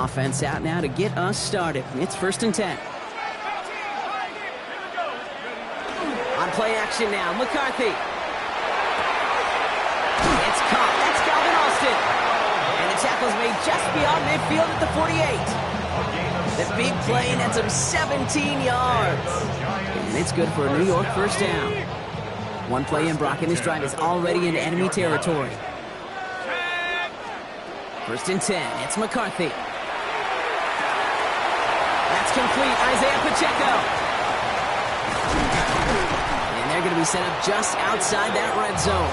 Offense out now to get us started. It's 1st and 10. On play action now, McCarthy. It's caught. That's Calvin Austin. And the tackle's made just beyond midfield at the 48. The big play nets him 17 yards. And it's good for a New York 1st down. One play in, Brock, and this drive is already in enemy territory. 1st and 10. It's McCarthy. That's complete. Isaiah Pacheco. And they're going to be set up just outside that red zone.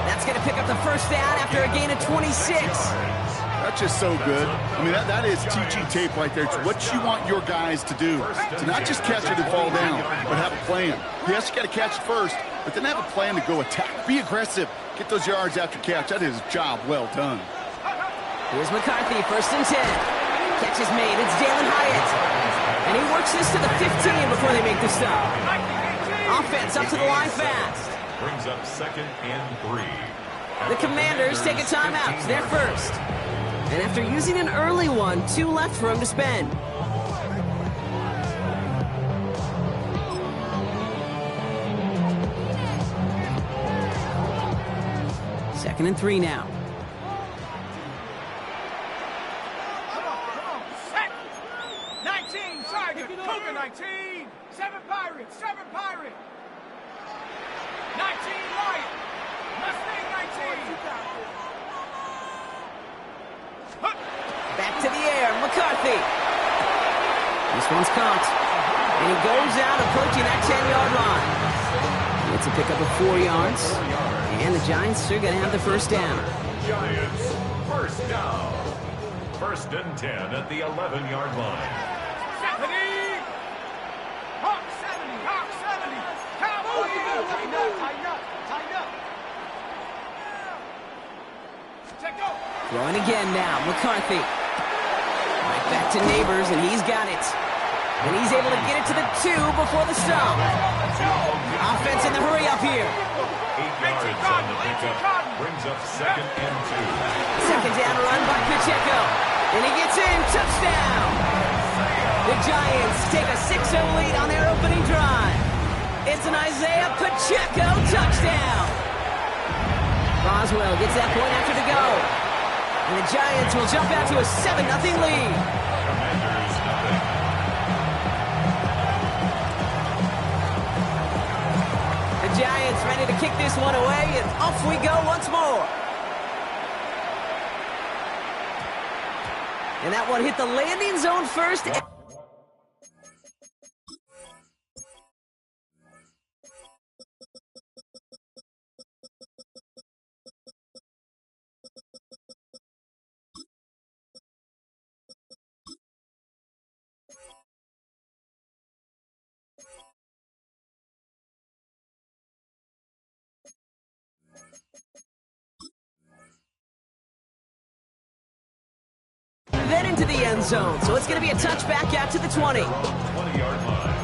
That's going to pick up the 1st down after a gain of 26. That's just so good. I mean, that is teaching tape right there. It's what you want your guys to do. To not just catch it and fall down, but have a plan. Yes, you got to catch it first, but then have a plan to go attack. Be aggressive. Get those yards after catch. That is a job well done. Here's McCarthy, 1st and 10. Catch is made. It's Jalen Hyatt. And he works this to the 15 before they make the stop. Offense up to the line fast. Brings up 2nd and 3. The Commanders take a timeout. It's their first. And after using an early one, 2 left for him to spend. Second and 3 now. Come on. Set. 19, Sergeant. Cougar 19. 7 Pirates. 7 Pirates. 19 Lion. Mustang 19. Back to the air, McCarthy. This one's caught. And he goes out approaching that 10-yard line. It's a pickup of 4 yards. And the Giants are going to have the 1st down. Giants, 1st down. 1st and 10 at the 11-yard line. 70. Hawk 70. Hawk 70. Cowboy. Tighten up. Check go. Throwing again now, McCarthy. Right back to Neighbors, and he's got it. And he's able to get it to the 2 before the stop. Offense in the hurry up here. 8 yards on the pickup. Brings up 2nd and 2. 2nd down run by Pacheco. And he gets in. Touchdown. The Giants take a 6-0 lead on their opening drive. It's an Isaiah Pacheco touchdown. Boswell gets that point after the go. And the Giants will jump out to a 7-0 lead. Commanders nothing. The Giants ready to kick this one away, and off we go once more. And that one hit the landing zone first. Then into the end zone, so it's going to be a touchback out to the 20. 20-yard line.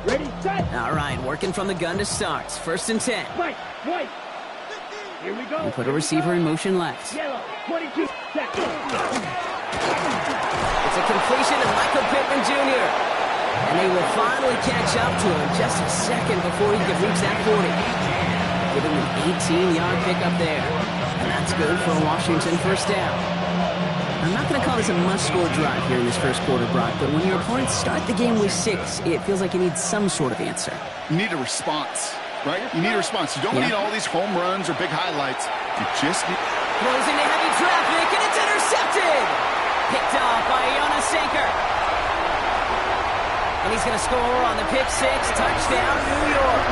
Ready, set. All right, working from the gun to start. 1st and 10. White. Here we go. And put a receiver in motion left. Yellow. 22. Set. It's a completion to Michael Pittman Jr. And they will finally catch up to him just a second before he can reach that 40. Giving him an 18-yard pickup there. And that's good for a Washington 1st down. I'm not going to call this a must-score drive here in this 1st quarter, Brock, but when your opponents start the game with 6, it feels like you need some sort of answer. You need a response, right? You need a response. You don't need all these home runs or big highlights. You just need... Throws into heavy traffic, and it's intercepted! Picked off by Jonas Sanker. And he's going to score on the pick 6. Touchdown, New York.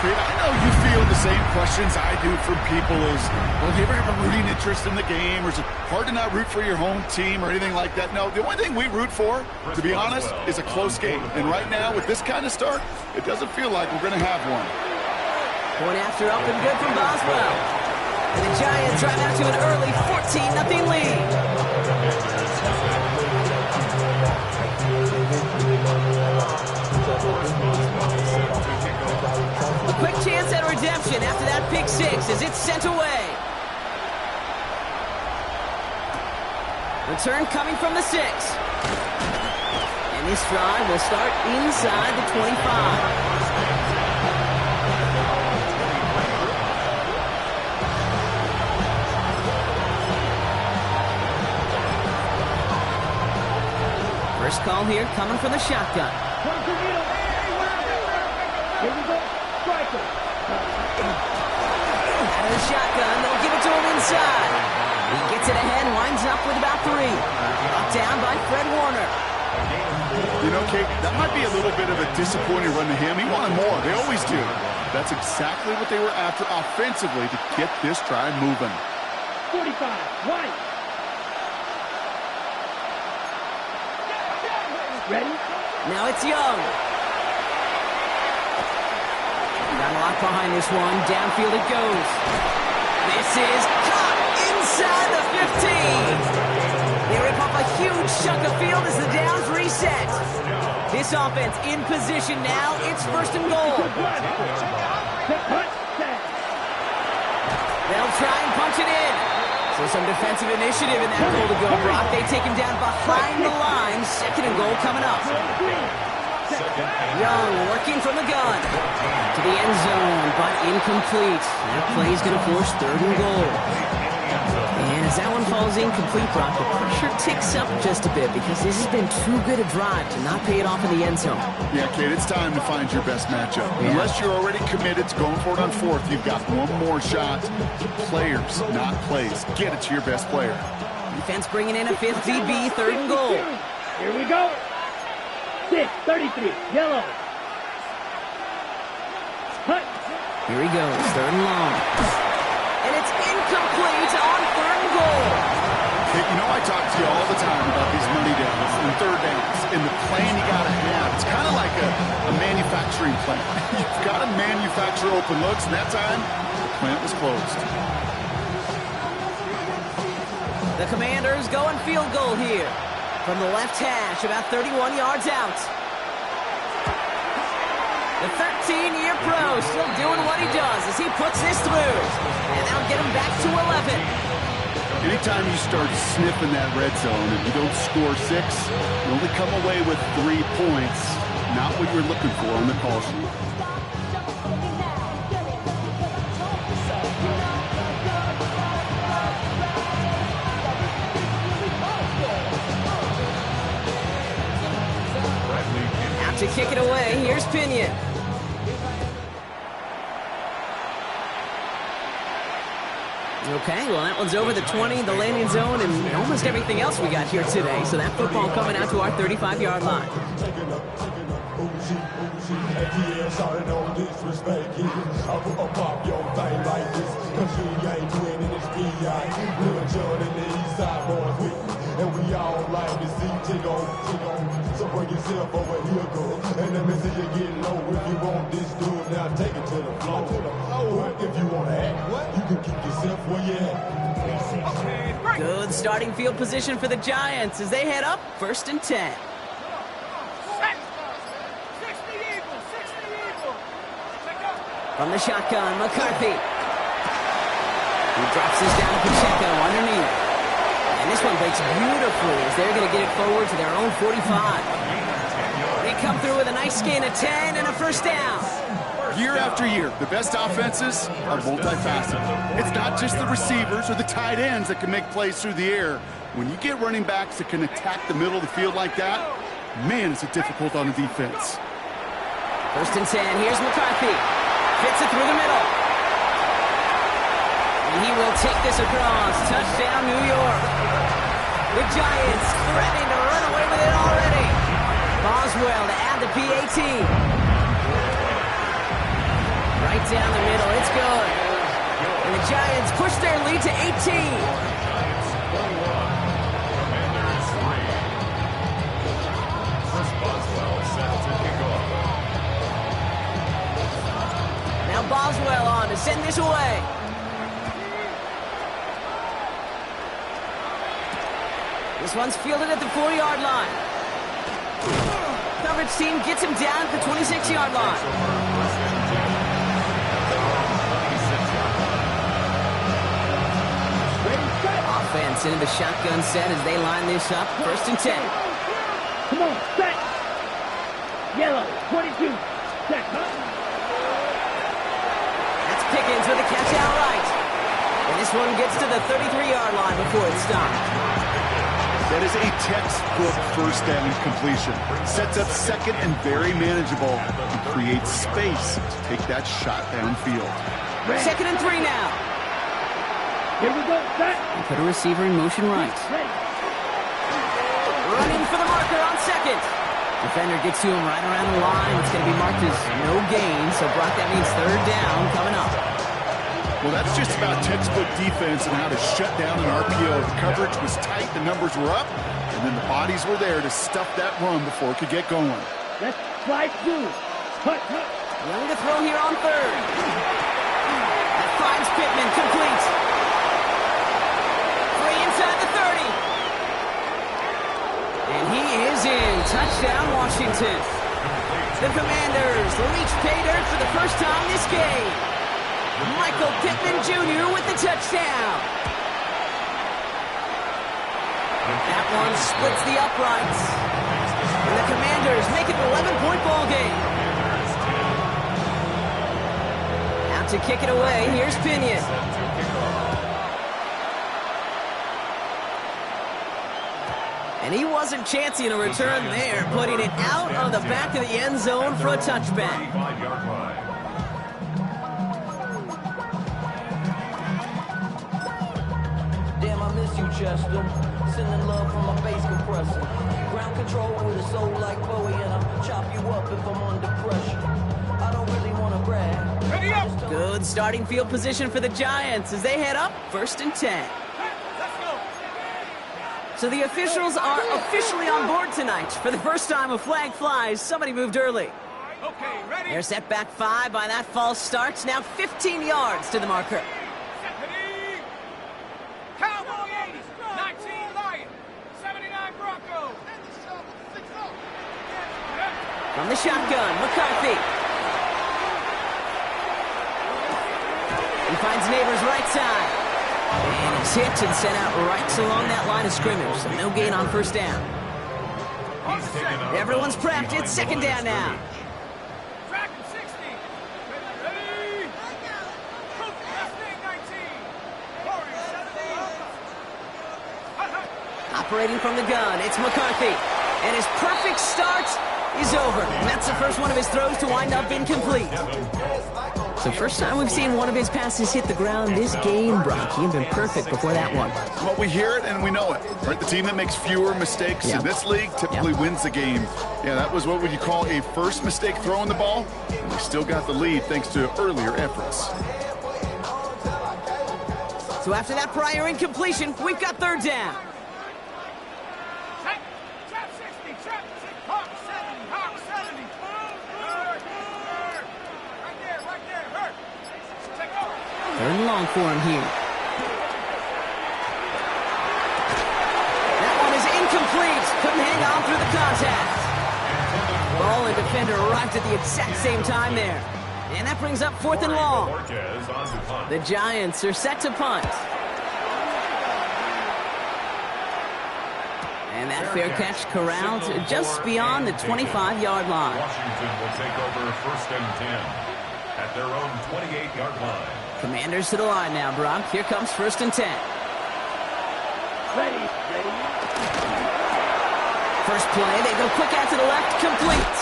I know you feel the same questions I do from people as, well, do you ever have a rooting interest in the game? Or is it hard to not root for your home team or anything like that? No, the only thing we root for, to be honest, is a close game. And right now, with this kind of start, it doesn't feel like we're going to have one. Point after up and good from Boswell. And the Giants drive out to an early 14-0 lead. pick six as it's sent away. Return coming from the 6. And this drive will start inside the 25. First call here coming from the shotgun. Here we go. Striker. Out of the shotgun, they'll give it to him inside. He gets it ahead, winds up with about 3. Brought down by Fred Warner. You know, Kate, that might be a little bit of a disappointing run to him. He wanted more. They always do. That's exactly what they were after offensively to get this drive moving. 45. White. Ready? Now it's Young. Got a lot behind this one. Downfield it goes. This is caught inside the 15. They rip off a huge chunk of field as the downs reset. This offense in position now. It's first and goal. They'll try and punch it in. So some defensive initiative in that goal to go, Brock. They take him down behind the line. Second and goal coming up. Young working from the gun. To the end zone, but incomplete. That play is going to force third and goal. And as that one falls incomplete, Brock, the pressure ticks up just a bit because this has been too good a drive to not pay it off in the end zone. Yeah, Kate, it's time to find your best matchup. Yeah. Unless you're already committed to going for it on fourth, you've got one more shot. Players, not plays. Get it to your best player. Defense bringing in a 5th DB, third and goal. Here we go. 6:33, yellow. Hut. Here he goes, third and long. And it's incomplete on third and goal. Hey, you know I talk to you all the time about these money downs and third downs and the plan you got to have. It's kind of like a manufacturing plant. You've got to manufacture open looks, and that time, the plant was closed. The Commanders going field goal here. From the left hash, about 31 yards out. The 13-year pro still doing what he does as he puts this through. And that'll get him back to 11. Anytime you start sniffing that red zone and you don't score 6, you only come away with 3 points. Not what you're looking for on the call sheet. To kick it away, here's Pinion. Okay, well that one's over the 20, the landing zone, and almost everything else we got here today. So that football coming out to our 35-yard line. And we all like to see tick on. So bring yourself over here, girl. And let me see you get low. If you want this dude, now take it to the floor. But if you want to act, you can keep yourself where you at. Good starting field position for the Giants as they head up first and 10. From the shotgun, McCarthy. He drops this down to Pacheco underneath. And this one breaks beautifully as they're going to get it forward to their own 45. They come through with a nice gain of 10 and a first down. Year after year, the best offenses are multifaceted. It's not just the receivers or the tight ends that can make plays through the air. When you get running backs that can attack the middle of the field like that, man, is it difficult on the defense. First and 10, here's McCarthy. Fits it through the middle. And he will take this across. Touchdown, New York. The Giants threatening to run away with it already. Boswell to add the PAT. Right down the middle, it's good. And the Giants push their lead to 18. Now Boswell on to send this away. This one's fielded at the 4-yard line. Coverage team gets him down at the 26-yard line. defense into the shotgun set as they line this up. 1st and 10. Come on, set. Yellow, 22. Set, huh? That's Pickens with a catch outright. And this one gets to the 33-yard line before it's stopped. That is a textbook first down completion. Sets up second and very manageable and creates space to take that shot downfield. 2nd and 3 now. Here we go, set. And put a receiver in motion right. Ready. Running for the marker on 2nd. Defender gets to him right around the line. It's going to be marked as no gain. So, Brock, that means 3rd down coming up. Well, that's just about textbook defense and how to shut down an RPO. The coverage was tight, the numbers were up, and then the bodies were there to stuff that run before it could get going. Let's slide through. Hut, hut. Young to throw here on 3rd. That finds Pittman, complete. 3 inside the 30. And he is in. Touchdown, Washington. The Commanders reach pay dirt for the first time this game. Michael Pittman Jr. with the touchdown. That one splits the uprights. And the Commanders make it an 11-point ball game. Out to kick it away, here's Pinion. And he wasn't chancing a return there, putting it out of the back of the end zone for a touchback. Chester, sending love from my bass compressor. Ground control with a soul like Bowie, and I'll chop you up if I'm under pressure. I don't really want to brag. Ready up! Good starting field position for the Giants as they head up 1st and 10. Let's go. So the officials are officially on board tonight. For the first time a flag flies, somebody moved early. Okay, ready? They're set back 5 by that false start. Now 15 yards to the marker. From the shotgun, McCarthy. He finds Neighbors right side. And he's hit and sent out right along that line of scrimmage. So no gain on 1st down. Everyone's prepped. It's 2nd down now. Operating from the gun, it's McCarthy. And his perfect start is over. And that's the first one of his throws to wind up incomplete. So first time we've seen one of his passes hit the ground this game, Brock. He had been perfect before that one. Well, we hear it and we know it, right? The team that makes fewer mistakes in this league typically wins the game. Yeah, that was what would you call a first mistake throwing the ball. And they still got the lead thanks to earlier efforts. So after that prior incompletion, we've got 3rd down. Third and long for him here. That one is incomplete. Couldn't hang on through the contact. Ball and defender arrived at the exact same time there. And that brings up 4th and long. The Giants are set to punt. And that fair catch corralled just beyond the 25-yard line. Washington will take over 1st and 10 at their own 28-yard line. Commanders to the line now, Brock. Here comes 1st and 10. Ready. First play, they go quick out to the left, complete.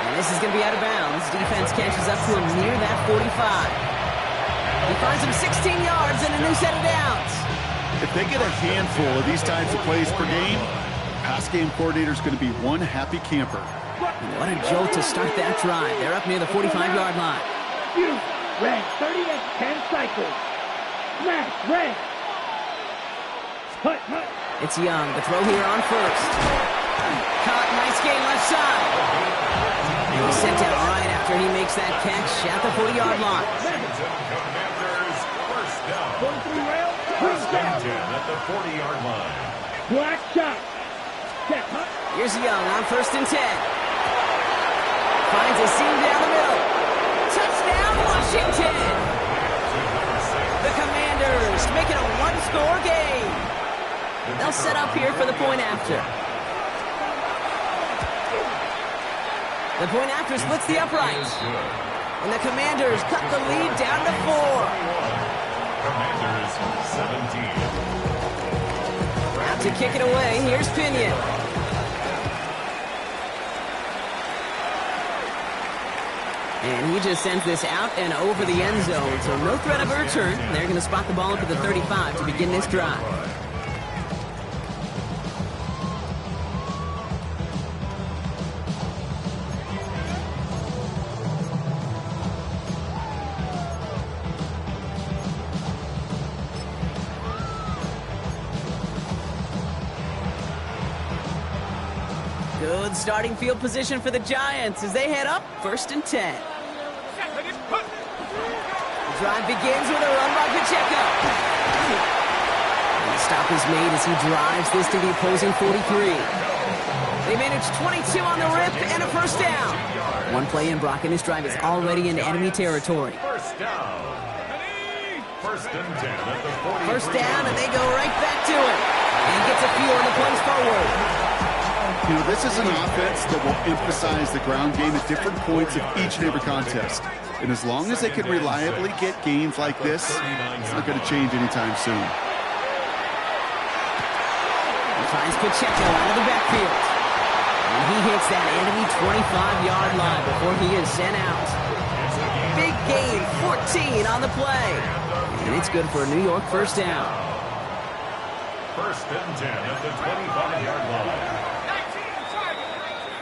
And this is going to be out of bounds. Defense catches up to him near that 45. He finds him 16 yards and a new set of downs. If they get a handful of these types of plays per game, pass game coordinator is going to be one happy camper. What a jolt to start that drive. They're up near the 45-yard line. Red, 30 at 10 cycles. Smash, red. Hut. It's Young. The throw here on 1st. Caught, nice gain left side. And he's sent out right after he makes that catch at the 40-yard line. Commanders 1st down. 43 rail. 1st and 10 at the 40-yard line. Black shot. Step, hut. Here's Young on 1st and 10. Finds a seam down the middle. Touchdown, Washington! The Commanders make it a one-score game. They'll set up here for the point after. The point after splits the uprights. And the Commanders cut the lead down to 4. Commanders 17. Out to kick it away, here's Pinion. And he just sends this out and over the end zone, so no threat of a return. They're going to spot the ball up at the 35 to begin this drive. Good starting field position for the Giants as they head up 1st and 10. The drive begins with a run by Pacheco. And the stop is made as he drives this to the opposing 43. They manage 22 on the rip and a first down. One play in, Brock, and this drive is already into enemy territory. First down. 1st and 10 at the 43. First down, and they go right back to it. And he gets a few on the punch forward. You know, this is an offense that will emphasize the ground game at different points of each and every contest. And as long as they can reliably get gains like this, it's not going to change anytime soon. He finds Pacheco out of the backfield. And he hits that enemy 25-yard line before he is sent out. Big gain, 14 on the play. And it's good for a New York first down. 1st and 10 at the 25-yard line.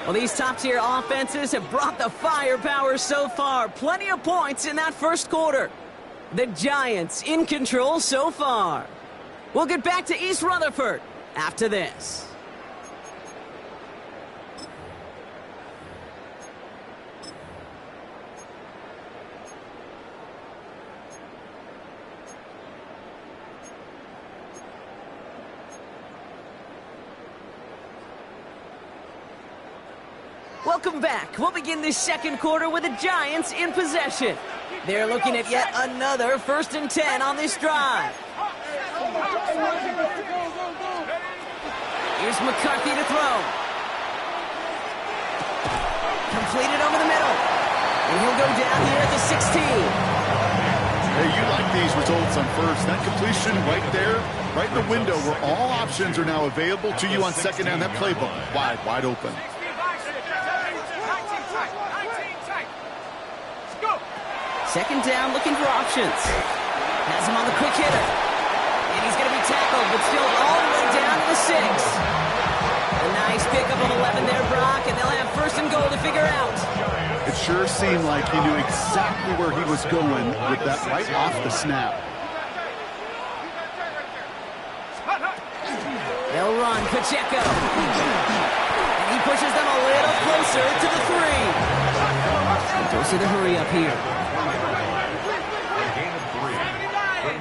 Well, these top-tier offenses have brought the firepower so far. Plenty of points in that first quarter. The Giants in control so far. We'll get back to East Rutherford after this. Welcome back. We'll begin this second quarter with the Giants in possession. They're looking at yet another 1st and 10 on this drive. Here's McCarthy to throw. Completed over the middle. And he'll go down here at the 16. Hey, you like these results on first. That completion right there, right in the window where all options are now available to you on second down. That playbook wide open. Second down, looking for options. Has him on the quick hitter. And he's going to be tackled, but still all the way down to the 6. A nice pickup of 11 there, Brock, and they'll have 1st and goal to figure out. It sure seemed like he knew exactly where he was going with that right off the snap. They'll run, Pacheco. And he pushes them a little closer to the 3. Don't see the hurry up here.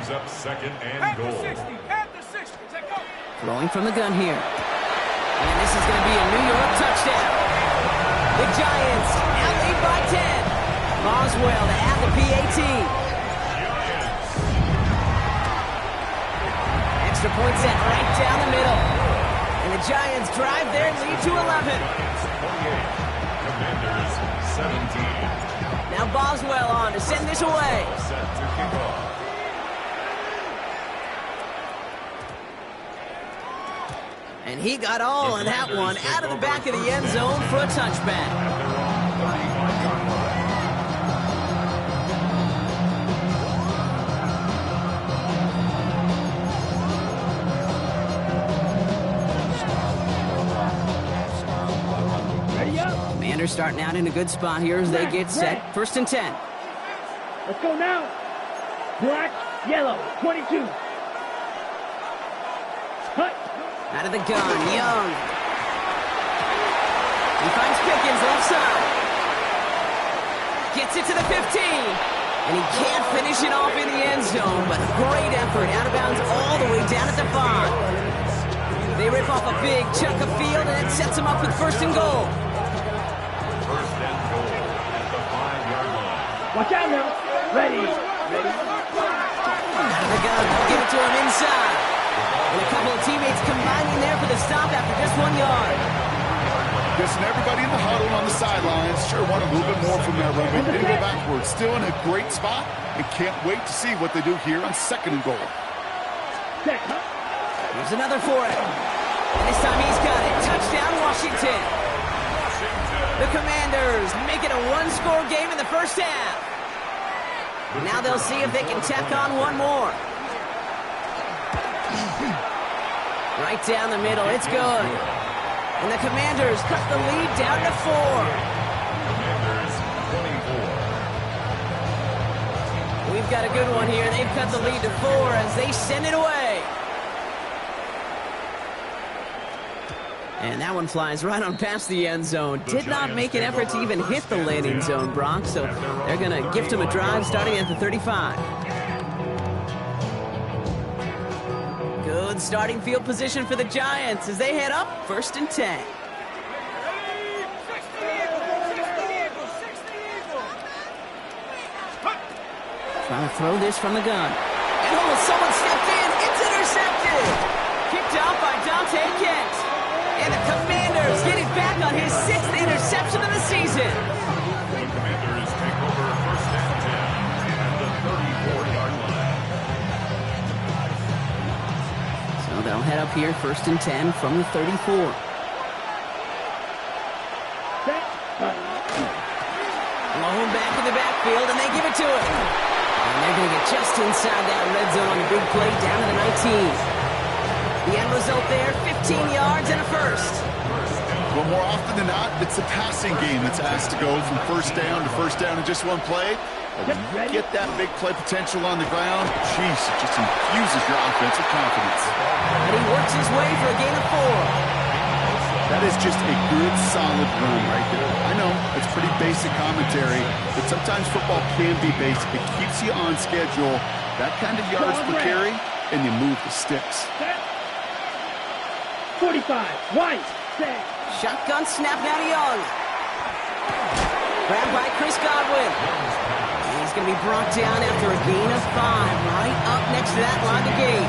Up 2nd and goal. Throwing from the gun here. And this is going to be a New York touchdown. The Giants now lead by 10. Boswell to add the PAT. Extra point set right down the middle. And the Giants drive their lead to 11. Commanders 17. Now Boswell on to send this away. Set to kick off. And he got all of that one out of the back of the end zone for a touchback. Ready up. Commanders starting out in a good spot here as they get set. 1st and 10. Let's go now. Black, yellow, 22. Cut. Out of the gun, Young. He finds Pickens left side. Gets it to the 15. And he can't finish it off in the end zone, but a great effort. Out of bounds all the way down at the 5. They rip off a big chunk of field, and it sets them up with 1st and goal. 1st and goal at the 5-yard line. Watch out now. Ready. Out of the gun, they'll give it to him inside. And a couple of teammates combining there for the stop after just 1 yard. Guessing everybody in the huddle on the sidelines sure want a little bit more from that run, but they didn't go backwards. Still in a great spot, and can't wait to see what they do here on 2nd and goal. Here's another for it. And this time he's got it. Touchdown, Washington. The Commanders make it a one-score game in the first half. Now they'll see if they can tack on one more. Right down the middle. It's good. And the Commanders cut the lead down to 4. Commanders 24. We've got a good one here. They've cut the lead to 4 as they send it away. And that one flies right on past the end zone. Did not make an effort to even hit the landing zone, Brock, so they're going to gift him a drive starting at the 35. Good starting field position for the Giants as they head up 1st and 10. Trying to throw this from the gun. And someone stepped in. It's intercepted. Kicked out by Dante Kent. And the Commanders get it back on his 6th interception of the season. The Commanders take over 1st and 10 at the 34-yard line. So they'll head up here 1st and 10 from the 34. Blown back in the backfield, and they give it to him. And they're going to get just inside that red zone on the big play down to the 19. The end result there, 15 yards and a first. Well, more often than not, it's the passing game that's asked to go from first down in just one play. And when you get that big play potential on the ground, geez, it just infuses your offense with confidence. And he works his way for a gain of 4. That is just a good, solid run right there. I know, it's pretty basic commentary, but sometimes football can be basic. It keeps you on schedule, that kind of yards per carry, and you move the sticks. 45, right, set. Shotgun snap now to Young. Grabbed by Chris Godwin. He's going to be brought down after a gain of 5, right up next to that line of gain.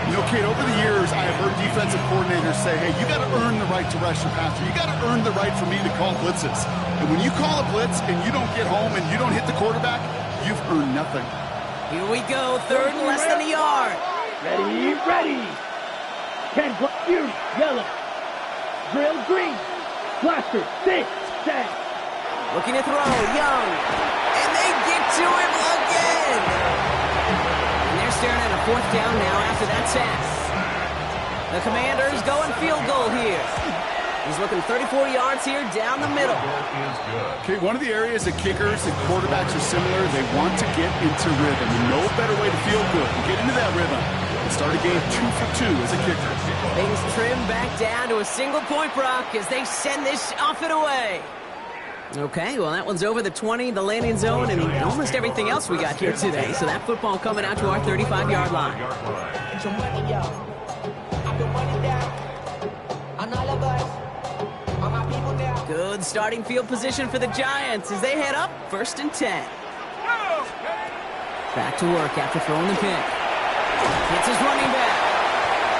You know, Kate, over the years, I have heard defensive coordinators say, hey, you got to earn the right to rush your passer. You got to earn the right for me to call blitzes. And when you call a blitz and you don't get home and you don't hit the quarterback, you've earned nothing. Here we go, 3rd and less than a yard. Ready. 10, Fury, yellow. Drill, green. Blaster, 6, set. Looking to throw, Young. And they get to him again. And they're staring at a 4th down now after that sack. The Commanders going field goal here. He's looking 34 yards here down the middle. Okay, one of the areas that kickers and quarterbacks are similar, they want to get into rhythm. And no better way to feel good and get into that rhythm and start a game 2 for 2 as a kicker. Things trim back down to a single point, Brock, as they send this off and away. Okay, well, that one's over the 20, the landing zone, and almost everything else we got here today. So that football coming out to our 35-yard line. Good starting field position for the Giants as they head up 1st and 10. Back to work after throwing the pick. Hits his running back.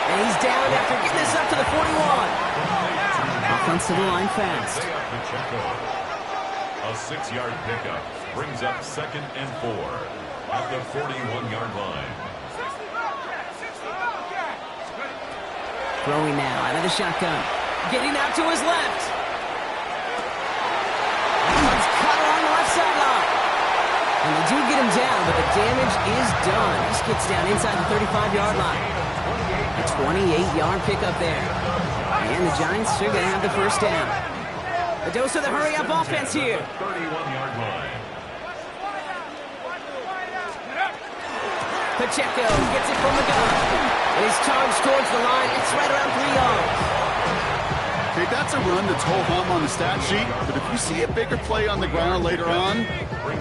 And he's down after getting this up to the 41. Offense to the line fast. A 6-yard pickup brings up 2nd and 4 at the 41-yard line. Throwing now out of the shotgun. Getting out to his left. He's cut along the left sideline. And they do get him down, but the damage is done. This gets down inside the 35-yard line. A 28-yard pickup there. And the Giants are going to have the first down. A dose of the hurry-up offense here. 31-yard line. Pacheco gets it from the gun. And he's charged towards the line. It's right around 3 yards. Okay, that's a run that's ho-hum on the stat sheet, but if you see a bigger play on the ground later on,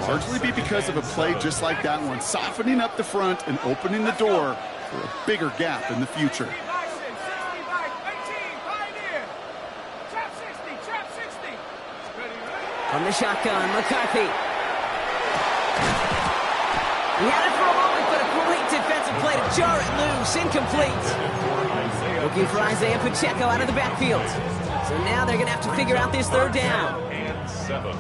largely be because of a play just like that one, softening up the front and opening the door for a bigger gap in the future. From the shotgun, McCarthy. He had it for a moment, but a great defensive play to jar it loose. Incomplete. Looking for Isaiah Pacheco out of the backfield. So now they're going to have to figure out this third down. And 7.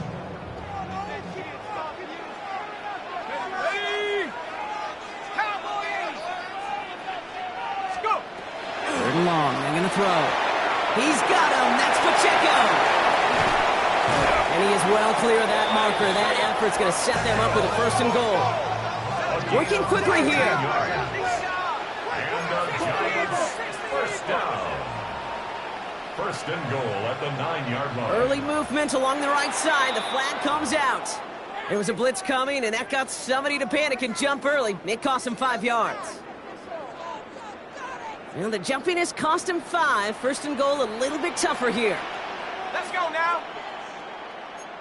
Third and long. They're going to throw. He's got him. That's Pacheco. And he is well clear of that marker. That effort's going to set them up with a first and goal. Working quickly here. And the Giants first down. First and goal at the 9-yard line. Early movement along the right side. The flag comes out. There was a blitz coming, and that got somebody to panic and jump early. It cost him 5 yards. Well, the jumpiness cost him 5. First and goal a little bit tougher here. Let's go now.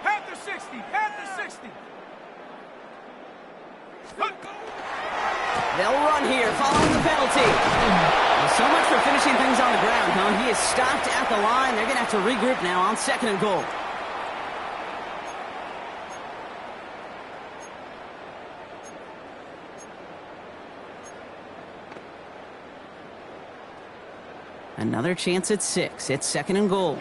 Panther 60. Panther 60. They'll run here following the penalty. Well, so much for finishing things on the ground, huh? He is stopped at the line. They're going to have to regroup now on second and goal. Another chance at 6. It's second and goal.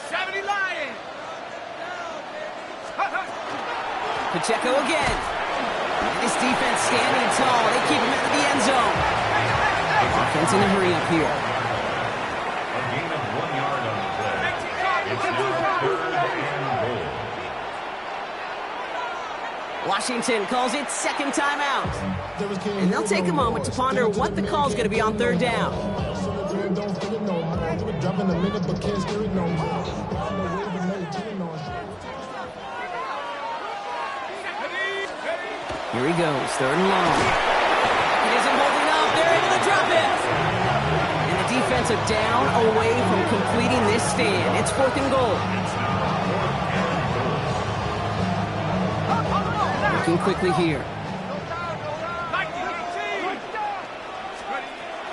70 Lions. Pacheco again. This defense standing tall. They keep him out of the end zone. Offense in a hurry up here. A gain of 1 yard on the play. It's now third and goal. Washington calls it second timeout. And they'll take a moment to ponder what the call is going to be on third down. Here he goes, third and long. He isn't holding up. They're able to drop it. And the defense are down away from completing this stand. It's fourth and goal. Looking quickly here.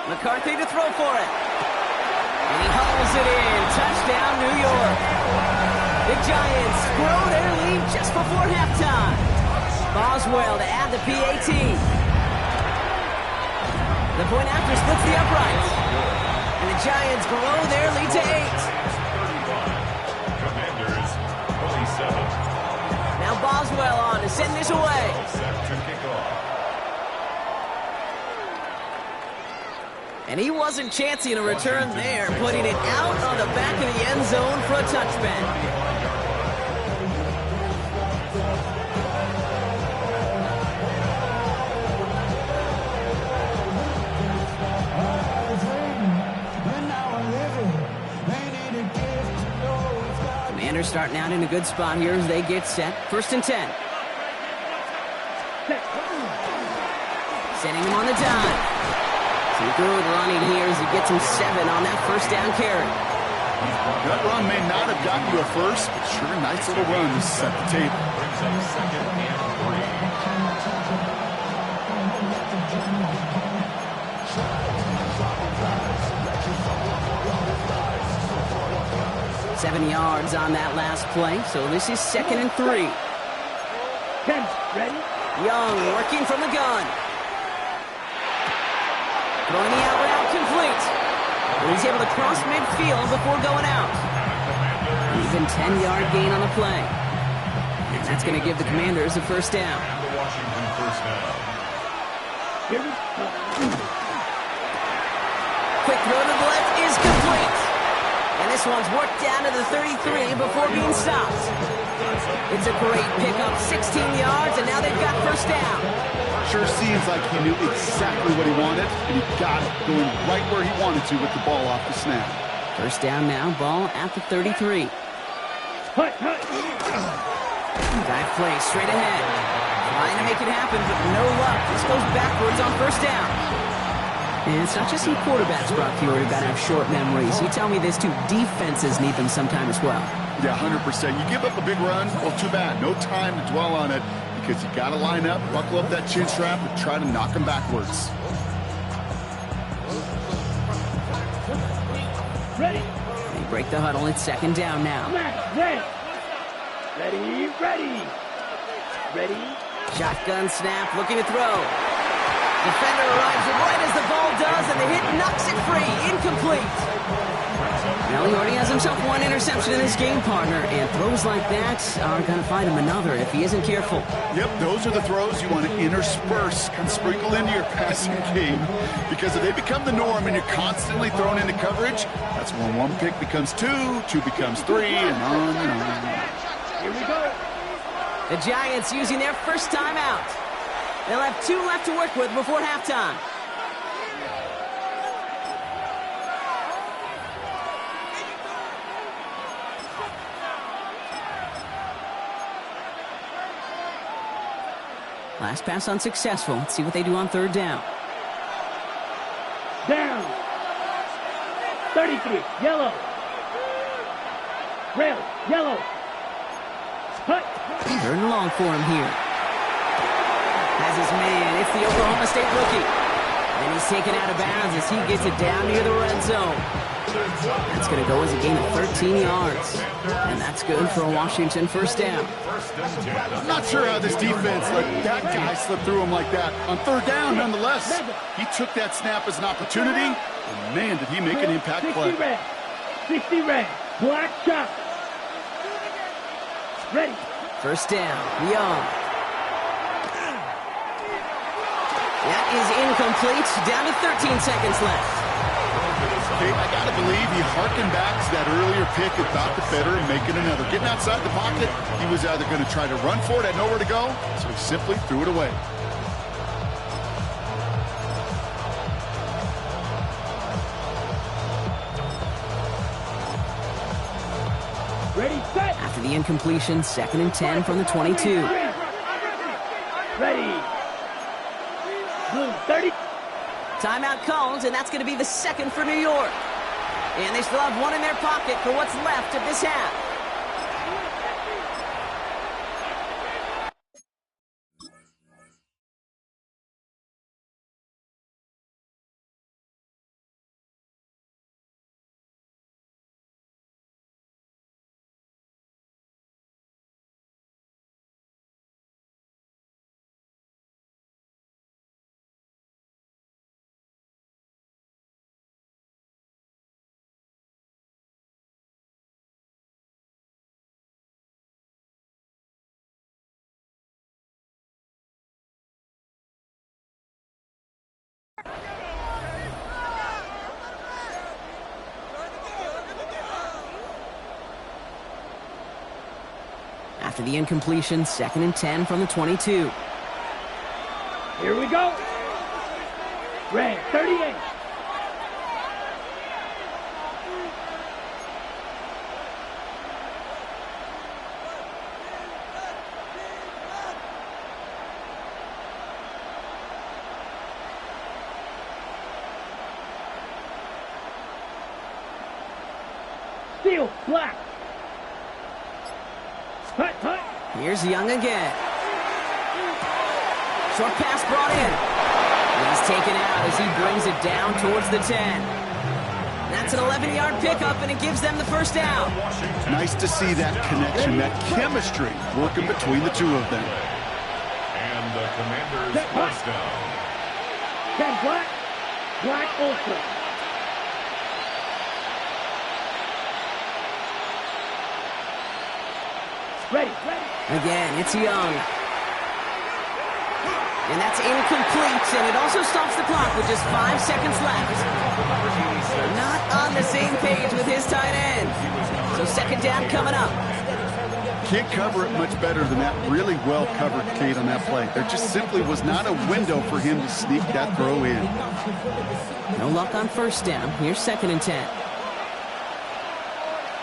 McCarthy to throw for it. And he hauls it in. Touchdown, New York. The Giants grow their lead just before halftime. Boswell to add the PAT. The point after splits the uprights. And the Giants grow their lead to 8. Commanders 27. Now Boswell on to send this away. Set to kick off. And he wasn't chancing a return there, putting it out on the back of the end zone for a touchback. Commanders starting out in a good spot here as they get set. First and 10. Sending him on the dime. Some good running here as he gets him 7 on that first down carry. That run may not have gotten you a first, but sure, nice little run to set the table. Brings up second and 7 yards on that last play, so this is second and 3. 10, ready? Young working from the gun. Throwing the out route complete. And he's able to cross midfield before going out. Even 10-yard gain on the play. And that's going to give the Commanders a first down. And the Washington first down. Here we go. Quick throw to the left is complete. And this one's worked down to the 33 before being stopped. It's a great pickup, 16 yards, and now they've got first down. Sure seems like he knew exactly what he wanted, and he got it going right where he wanted to with the ball off the snap. First down now, ball at the 33. Hut, hut. Dive play straight ahead. Trying to make it happen, but no luck. This goes backwards on first down. And it's not just some quarterbacks, Brock Fiore, got to have short memories. You tell me this too, defenses need them sometime as well. Yeah, 100%. You give up a big run, well, too bad. No time to dwell on it because you got to line up, buckle up that chin strap, and try to knock them backwards. Ready? They break the huddle. It's second down now. Max, ready? Ready, ready. Ready. Shotgun snap, looking to throw. Defender arrives right as the ball does, and the hit knocks it free. Incomplete. Well, he already has himself one interception in this game, partner, and throws like that are going to find him another if he isn't careful. Yep, those are the throws you want to intersperse, kind of sprinkle into your passing game, because if they become the norm and you're constantly thrown into coverage, that's when one pick becomes two, two becomes three, and on and on. Here we go. The Giants using their first timeout. They'll have 2 left to work with before halftime. Last pass unsuccessful. Let's see what they do on third down. Down. 33. Yellow. Rail. Yellow. Hut. Third and long for him here. Has his man. It's the Oklahoma State rookie. And he's taken out of bounds as he gets it down near the red zone. That's going to go as a gain of 13 yards. And that's good for a Washington first down. I'm not sure how this defense let that guy slip through him like that. On third down, nonetheless, he took that snap as an opportunity, and man, did he make an impact 60 play. red. 60 red. Black shot. Ready. First down, Young. That is incomplete. Down to 13 seconds left. Okay, I got to believe he harkened back to that earlier pick and thought the better of making another. Getting outside the pocket, he was either going to try to run for it, had nowhere to go, so he simply threw it away. Ready, set. After the incompletion, 2nd and 10 from the 22. Ready. Blue, 30. Timeout called, and that's going to be the second for New York. And they still have one in their pocket for what's left of this half. After the incompletion, 2nd and 10 from the 22. Here we go. Red, 38. Steel, black. Hut, hut. Here's Young again. Short pass brought in. And he's taken out as he brings it down towards the 10. That's an 11-yard pickup, and it gives them the first down. Nice to see that connection, that chemistry working between the two of them. And the Commanders first down. 10 black. Black ultra. Ready, ready. Again, it's Young. And that's incomplete, and it also stops the clock with just 5 seconds left. Not on the same page with his tight end. So second down coming up. Can't cover it much better than that. Really well covered, Kate, on that play. There just simply was not a window for him to sneak that throw in. No luck on first down. Here's 2nd and 10.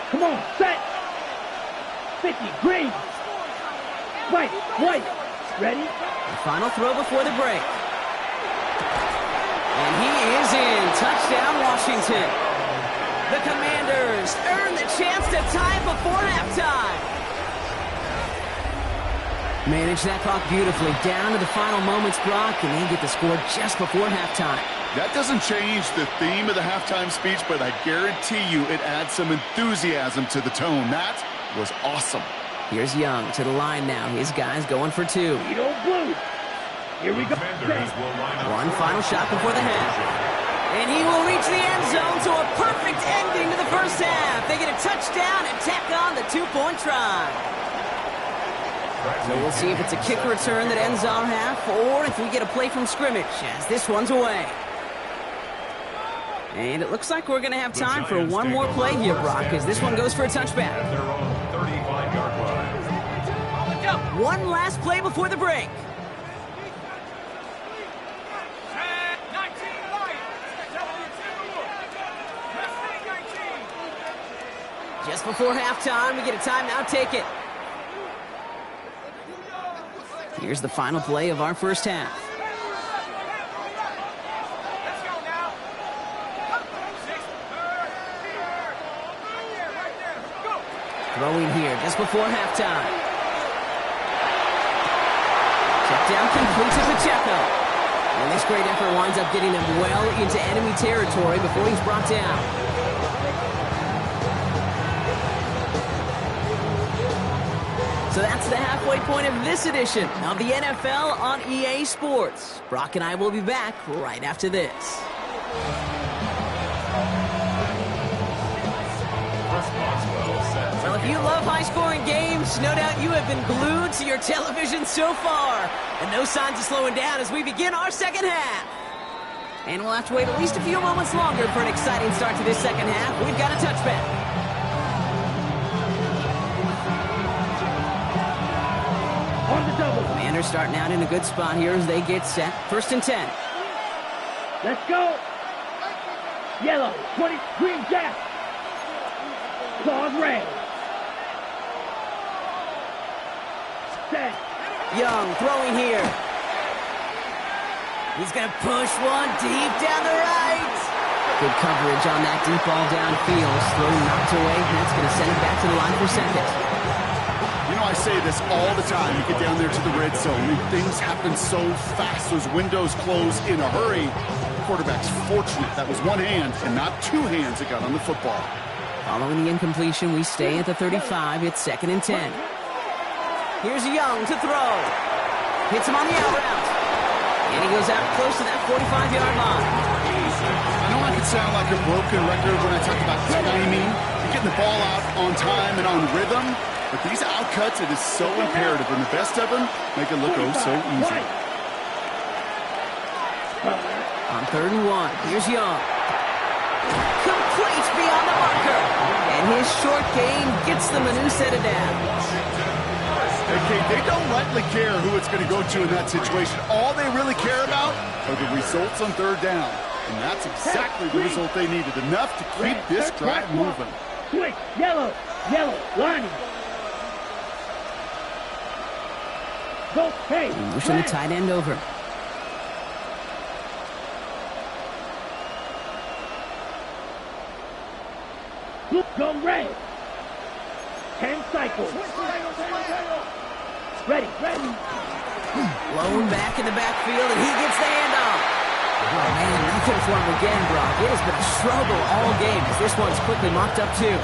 Come on, set. 50, green. White, white. Ready? The final throw before the break. And he is in. Touchdown, Washington. The Commanders earn the chance to tie before halftime. Manage that clock beautifully. Down to the final moments, Brock, and they get the score just before halftime. That doesn't change the theme of the halftime speech, but I guarantee you it adds some enthusiasm to the tone. That was awesome. Here's Young to the line now. His guys going for two. You don't blue. Here we go. One final shot before the half. And he will reach the end zone to a perfect ending to the first half. They get a touchdown and tack on the two-point try. So we'll see if it's a kick return that ends our half or if we get a play from scrimmage as this one's away. And it looks like we're going to have time for one more play here, Brock, as this one goes for a touchback. Their own 35-yard line. One last play before the break. Just before halftime, we get a timeout, take it. Here's the final play of our first half. Throwing here just before halftime. Check down complete to Pacheco. And this great effort winds up getting him well into enemy territory before he's brought down. So that's the halfway point of this edition of the NFL on EA Sports. Brock and I will be back right after this. Well, if you love high-scoring games, no doubt you have been glued to your television so far. And no signs of slowing down as we begin our second half. And we'll have to wait at least a few moments longer for an exciting start to this second half. We've got a touchback. On the double. Commanders starting out in a good spot here as they get set. 1st and 10. Let's go. Yellow, 20, green jack. Claws red. Set. Young throwing here. He's going to push one deep down the right. Good coverage on that deep ball downfield. Slow knocked away. That's going to send it back to the line for second. You know, I say this all the time. You get down there to the red zone, and things happen so fast. Those windows close in a hurry. Quarterback's fortunate. That was one hand and not two hands that got on the football. Following the incompletion, we stay at the 35. It's 2nd and 10. Here's Young to throw. Hits him on the out route. And he goes out close to that 45-yard line. I know I could sound like a broken record when I talk about timing, getting the ball out on time and on rhythm. But these outcuts, it is so imperative. And the best of them make it look oh so easy. On 3rd and 1, here's Young. Complete beyond the marker. And his short gain gets them a new set of downs. Okay, they don't lightly care who it's going to go to in that situation. All they really care about are the results on 3rd down. And that's exactly the result they needed. Enough to keep this drive moving. Switch, yellow, lining. Go, hey. Motion the tight end over. Go red. 10 cycles. Ready. Blown back in the backfield, and he gets the handoff. Oh, man, nothing for him again, Brock. It has been a struggle all game as this one's quickly mocked up, too.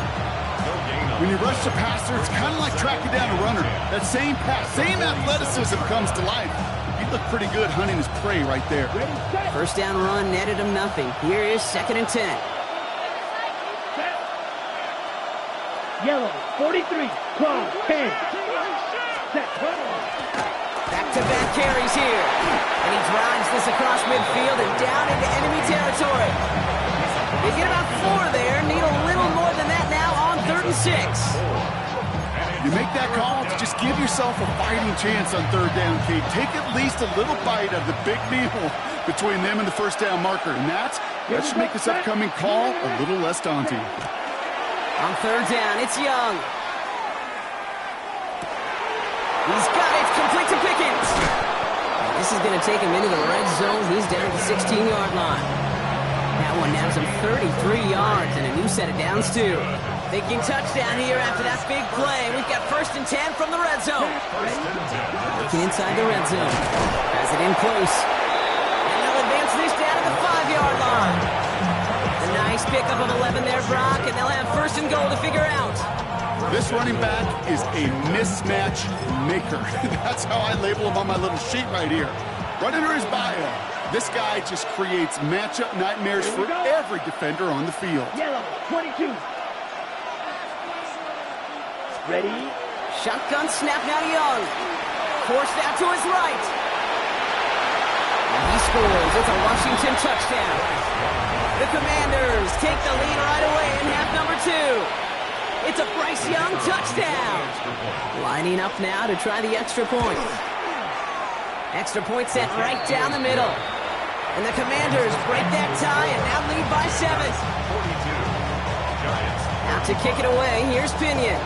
When you rush the passer, it's kind of like tracking down a runner. That same pass, same athleticism comes to life. He looked pretty good hunting his prey right there. 1st down run netted him nothing. Here is 2nd and 10. Yellow, 43, claw, 10. Set. Back-to-back carries here. And he drives this across midfield and down into enemy territory. They get about 4 there. Need a little more than that now on 3rd and 6. You make that call to just give yourself a fighting chance on 3rd down, Kate. Take at least a little bite of the big meal between them and the 1st down marker. And that should make this upcoming call a little less daunting. On 3rd down, it's Young. He's got it, complete to Pickens. This is going to take him into the red zone. He's down at the 16-yard line. That one nabs him 33 yards and a new set of downs, too. Thinking touchdown here after that big play. We've got 1st and 10 from the red zone. Looking inside the red zone. Has it in close. And they'll advance this down to the 5-yard line. A nice pickup of 11 there, Brock, and they'll have 1st and goal to figure out. This This running back is a mismatch maker. That's how I label him on my little sheet right here. Right under his bio, this guy just creates matchup nightmares for every defender on the field. Yellow, 22. Ready? Shotgun snap now to Young. Forced out to his right. And he scores. It's a Washington touchdown. The Commanders take the lead right away in half number 2. It's a Bryce Young touchdown. Lining up now to try the extra point. Extra point set right down the middle. And the Commanders break that tie and now lead by 7. 42. Giants. Out to kick it away, here's Pinion.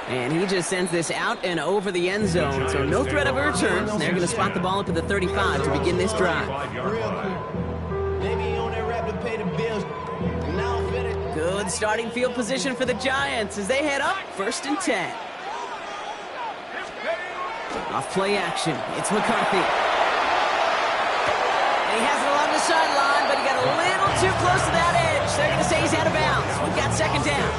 And he just sends this out and over the end zone. So no threat of a return. They're going to spot the ball up at the 35 to begin this drive. Good starting field position for the Giants as they head up 1st and 10. Off play action. It's McCarthy. And he has it along the sideline, but he got a little too close to that edge. They're going to say he's out of bounds. We've got 2nd down.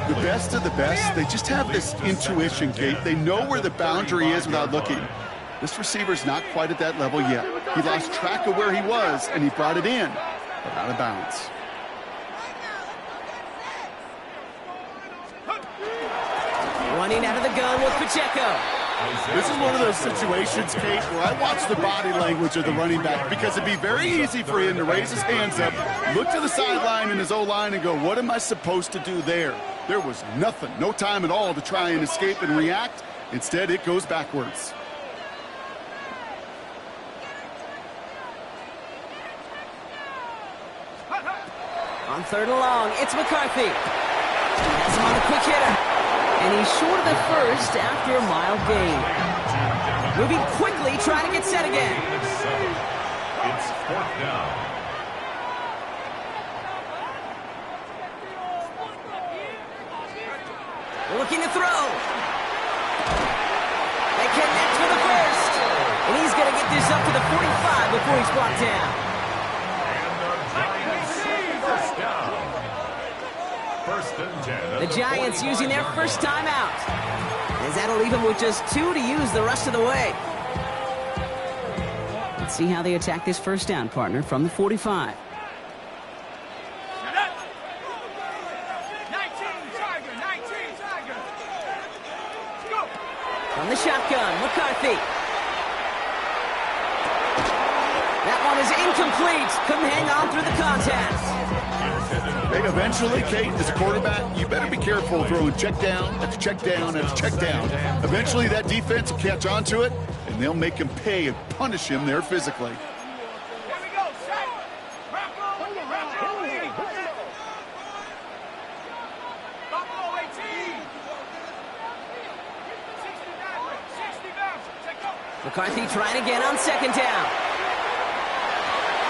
The best of the best, they just have this intuition, Kate. They know where the boundary is without looking. This receiver's not quite at that level yet. He lost track of where he was, and he brought it in, but out of bounds. Running out of the gun with Pacheco. This is one of those situations, Kate, where I watch the body language of the running back because it'd be very easy for him to raise his hands up, look to the sideline in his O-line and go, what am I supposed to do there? There was nothing, no time at all to try and escape and react. Instead, it goes backwards. On 3rd and long, it's McCarthy. Has him on the quick hitter. And he's short of the first after a mild gain. Moving quickly, trying to get set again. It's 4th down. Looking to throw. They connect for the first. And he's going to get this up to the 45 before he's brought down. First down. 1st and 10. The Giants using their first timeout. As that'll leave them with just 2 to use the rest of the way. Let's see how they attack this first down, partner, from the 45. From the shotgun, McCarthy. That one is incomplete. Couldn't hang on through the contest. Hey, eventually, Kate, as a quarterback, you better be careful throwing check down after check down after check down. Eventually, that defense will catch on to it, and they'll make him pay and punish him there physically. Here we go, set. Buffalo 18. McCarthy trying again on 2nd down.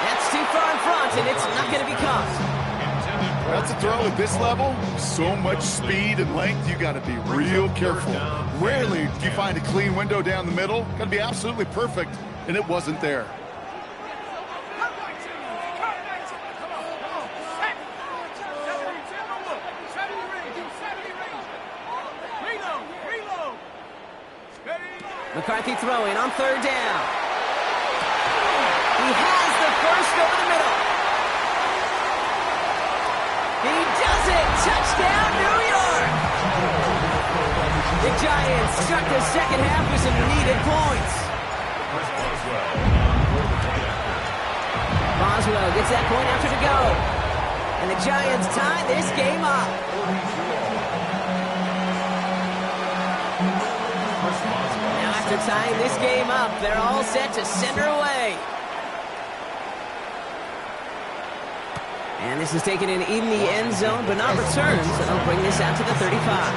That's too far in front, and it's not going to be caught. That's a throw at this level. So much speed and length, you got to be real careful. Rarely do you find a clean window down the middle. Got to be absolutely perfect, and it wasn't there. McCarthy throwing on 3rd down. He has the first over the middle. He does it! Touchdown, New York! The Giants start the second half with some needed points. Boswell gets that point after to go. And the Giants tie this game up. Now after tying this game up, they're all set to send her away. And this is taken in the end zone, but not returned, so they'll bring this out to the 35.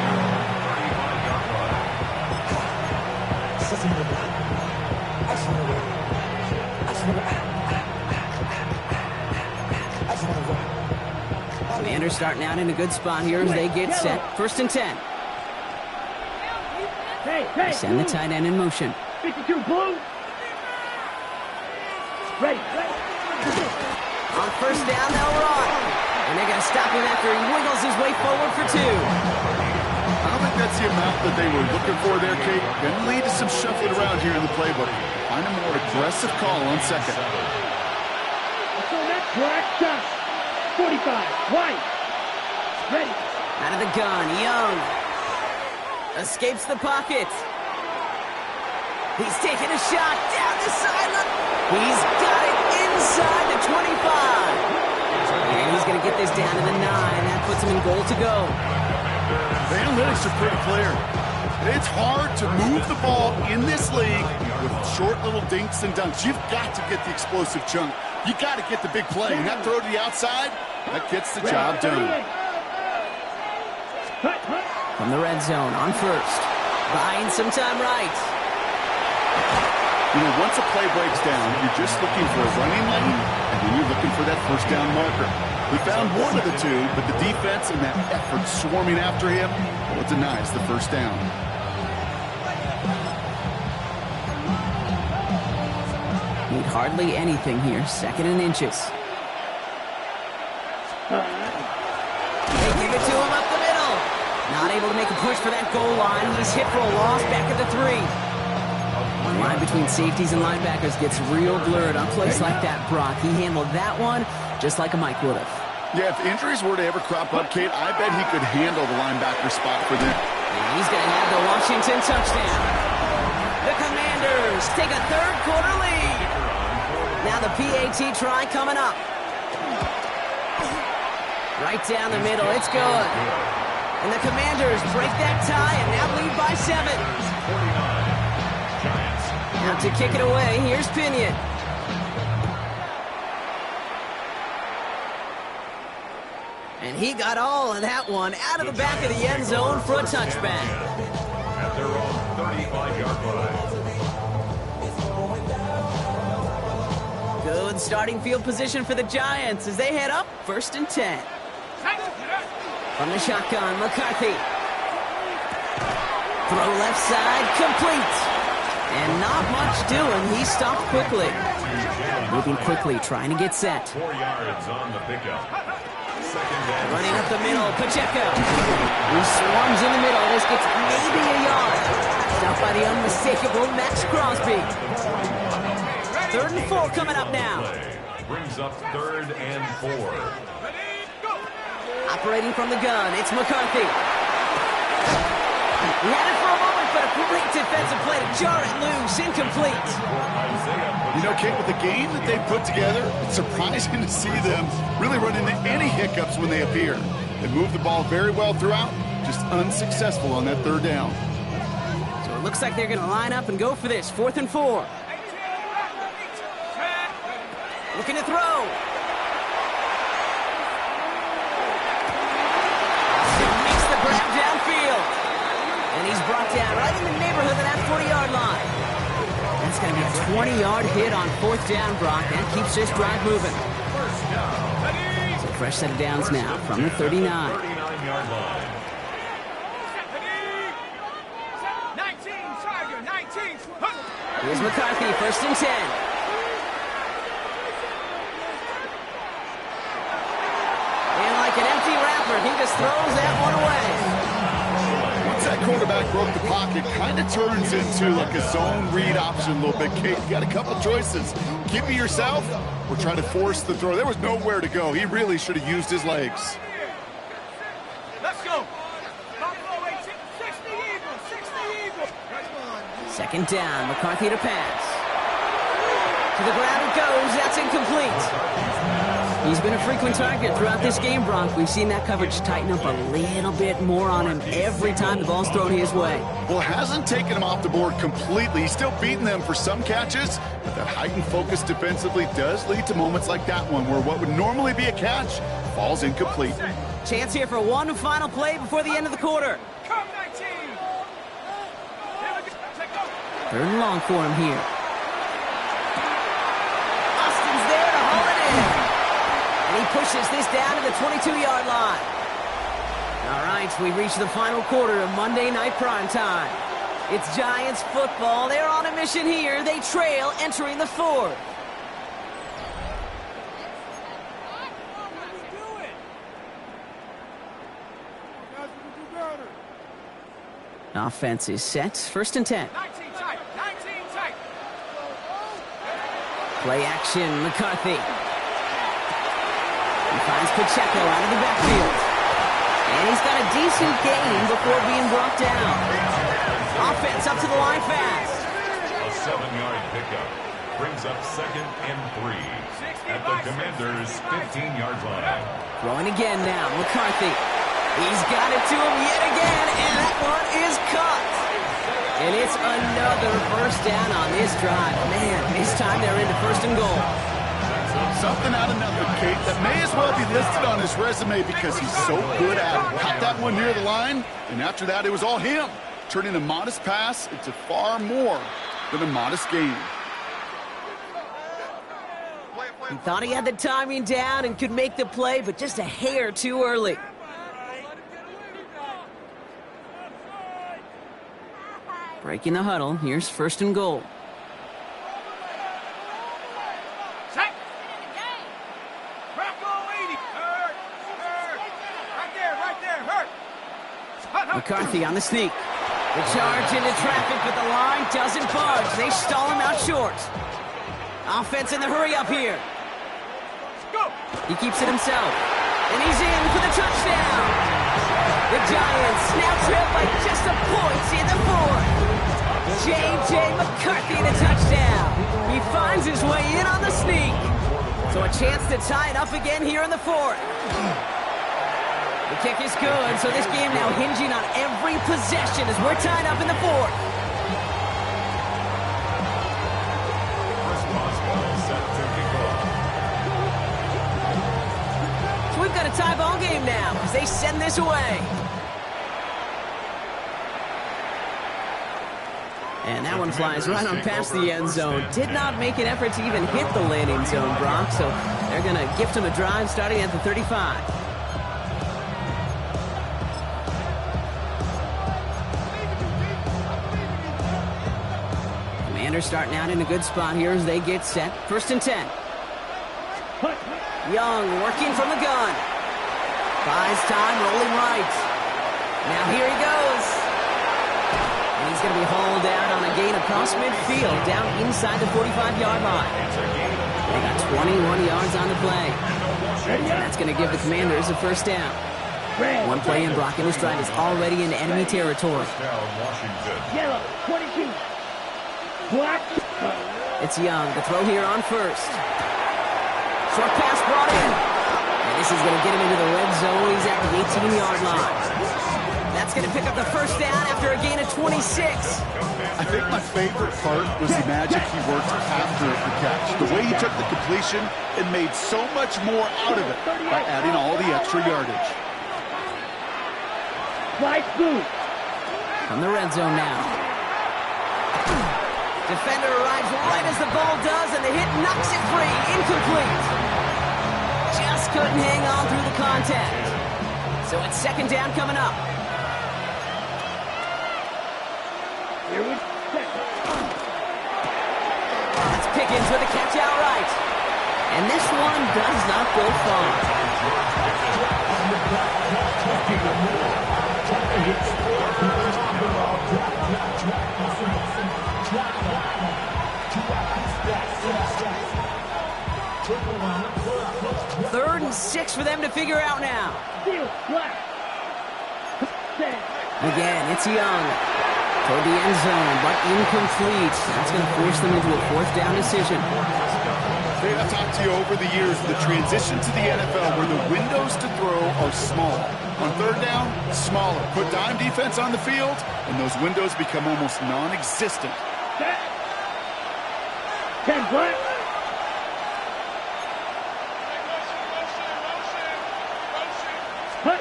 Commanders starting out in a good spot here as they get set. 1st and 10. They send the tight end in motion. 52 blue. Ready. On first down, they'll run. And they're going to stop him after he wiggles his way forward for 2. I don't think that's the amount that they were looking for there, Kate. Going to lead to some shuffling around here in the playbook. Find a more aggressive call on second. So that's correct shot. 45, White. Ready. Out of the gun, Young. Escapes the pocket. He's taking a shot down the sideline. He's got it inside the 25. And he's going to get this down to the 9. That puts him in goal to go. The analytics are pretty clear. It's hard to move the ball in this league with short little dinks and dunks. You've got to get the explosive chunk. You got to get the big play. And that throw to the outside, that gets the job done. From the red zone on first. Buying some time right. You know, once a play breaks down, you're just looking for a running lane, and then you're looking for that first down marker. We found one of the two, but the defense and that effort swarming after him, well, it denies the first down. Need hardly anything here. 2nd and inches. They give it to him up the middle. Not able to make a push for that goal line. He's hit for a loss back at the 3. The line between safeties and linebackers gets real blurred on plays like that, Brock. He handled that one just like a Mike would have. Yeah, if injuries were to ever crop up, Kate, I bet he could handle the linebacker spot for them. And he's going to have the Washington touchdown. The Commanders take a third-quarter lead. Now the PAT try coming up. Right down the middle. It's good. And the Commanders break that tie and now lead by 7. Now to kick it away, here's Pinion. And he got all of that one out of the back of the end zone for a touchback. At their own 35-yard line. Good starting field position for the Giants as they head up 1st and 10. From the shotgun, McCarthy. Throw left side, complete. And not much doing. He stopped quickly. Moving quickly, trying to get set. 4 yards on the pickup. Running up the middle, Pacheco. He swarms in the middle. This gets maybe a yard. Stopped by the unmistakable Max Crosby. 3rd and 4 coming up now. Brings up 3rd and 4. Operating from the gun, it's McCarthy. He had it for a moment, but a great defensive play to jar it loose. Incomplete. You know, Kate, with the game that they put together, it's surprising to see them really run into any hiccups when they appear. They move the ball very well throughout, just unsuccessful on that 3rd down. So it looks like they're going to line up and go for this. 4th and 4. Looking to throw. Makes the grab downfield. And he's brought down right in the neighborhood of that 40-yard line. That's going to be a 20-yard hit on 4th down, Brock. That keeps this drive moving. So fresh set of downs now from the 39. 39-yard line. 19, Tiger, 19. Here's McCarthy, 1st and 10. And like an empty wrapper, he just throws that one away. That quarterback broke the pocket, kind of turns into like a zone read option a little bit. Kate, you got a couple choices. Keep it yourself or try to force the throw. There was nowhere to go. He really should have used his legs. Let's go. 60 Eagles, 60 Eagles. 2nd down, McCarthy to pass. To the ground it goes. That's incomplete. He's been a frequent target throughout this game, Bronk. We've seen that coverage tighten up a little bit more on him every time the ball's thrown his way. Well, it hasn't taken him off the board completely. He's still beating them for some catches, but that heightened focus defensively does lead to moments like that one where what would normally be a catch falls incomplete. Chance here for one final play before the end of the quarter. Come 19. 3rd and long for him here. Austin's there to haul it in. And he pushes this down to the 22-yard line. All right, we reach the final quarter of Monday Night Primetime. It's Giants football. They're on a mission here. They trail entering the 4th. Offense is set. 1st and 10. 19 tight. 19 tight. Play action, McCarthy. He finds Pacheco out of the backfield. And he's got a decent gain before being brought down. Offense up to the line fast. A 7-yard pickup brings up 2nd and 3 at the Commanders' 15-yard line. Throwing again now, McCarthy. He's got it to him yet again, and that one is caught. And it's another 1st down on this drive. Man, this time they're into 1st and goal. Something out of nothing, Kate, that may as well be listed on his resume because he's so good at it. Caught that one near the line, and after that, it was all him. Turning a modest pass into far more than a modest gain. He thought he had the timing down and could make the play, but just a hair too early. Breaking the huddle. Here's 1st and goal. Set. Crack 80. Hurt. Right there. Hurt. McCarthy on the sneak. The charge into traffic, but the line doesn't budge. They stall him out short. Offense in the hurry up here. Go. He keeps it himself. And he's in for the touchdown. The Giants now trail by just a point in the 4th. J.J. McCarthy in a touchdown. He finds his way in on the sneak. So a chance to tie it up again here in the 4th. The kick is good, so this game now hinging on every possession as we're tied up in the 4th. First Boswell set to kick off. So we've got a tie ball game now as they send this away. And that one flies right on past the end zone. Did not make an effort to even hit the landing zone, Brock. So they're going to gift him a drive starting at the 35. Commanders starting out in a good spot here as they get set. 1st and 10. Young working from the gun. Buys time, rolling right. Now here he goes. And he's going to be hauled out on a gain across midfield, down inside the 45-yard line. They got 21 yards on the play. And that's going to give the Commanders a 1st down. One play in, Brock, and this drive is already in enemy territory. Yellow, 22. Black. It's Young, the throw here on 1st. Short pass brought in. And this is going to get him into the red zone. He's at the 18-yard line. That's going to pick up the 1st down after a gain of 26. I think my favorite part was the magic he worked after the catch. The way he took the completion and made so much more out of it by adding all the extra yardage. Light blue. From the red zone now. Defender arrives right as the ball does, and the hit knocks it free. Incomplete. Just couldn't hang on through the contact. So it's 2nd down coming up. Here we go. That's Pickens with a catch outright. And this one does not go far. Third and 6 for them to figure out now. Steel, black. Again, it's Young. Toward the end zone, but incomplete. That's going to force them into a 4th down decision. Dave, I've talked to you over the years, the transition to the NFL where the windows to throw are small. On 3rd down, smaller. Put dime defense on the field, and those windows become almost non-existent. 10 black. Put.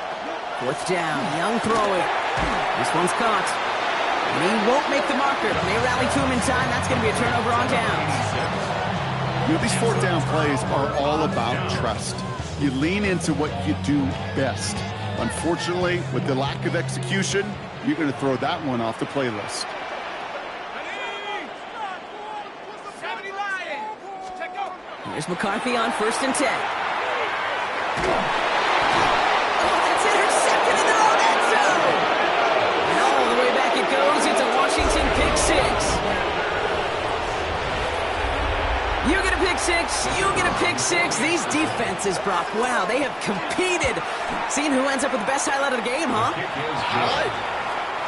4th down, Young throwing. This one's caught. And he won't make the marker. They rally to him in time. That's going to be a turnover on downs. You know, these 4th down plays are all about trust. You lean into what you do best. Unfortunately, with the lack of execution, you're going to throw that one off the playlist. 70 Lions. Check out. Here's McCarthy on 1st and 10. Oh, that's intercepted in their own end zone. And all the way back it pick six, you get a pick six. These defenses, Brock, wow, they have competed. Seeing who ends up with the best highlight of the game, huh? Highlight?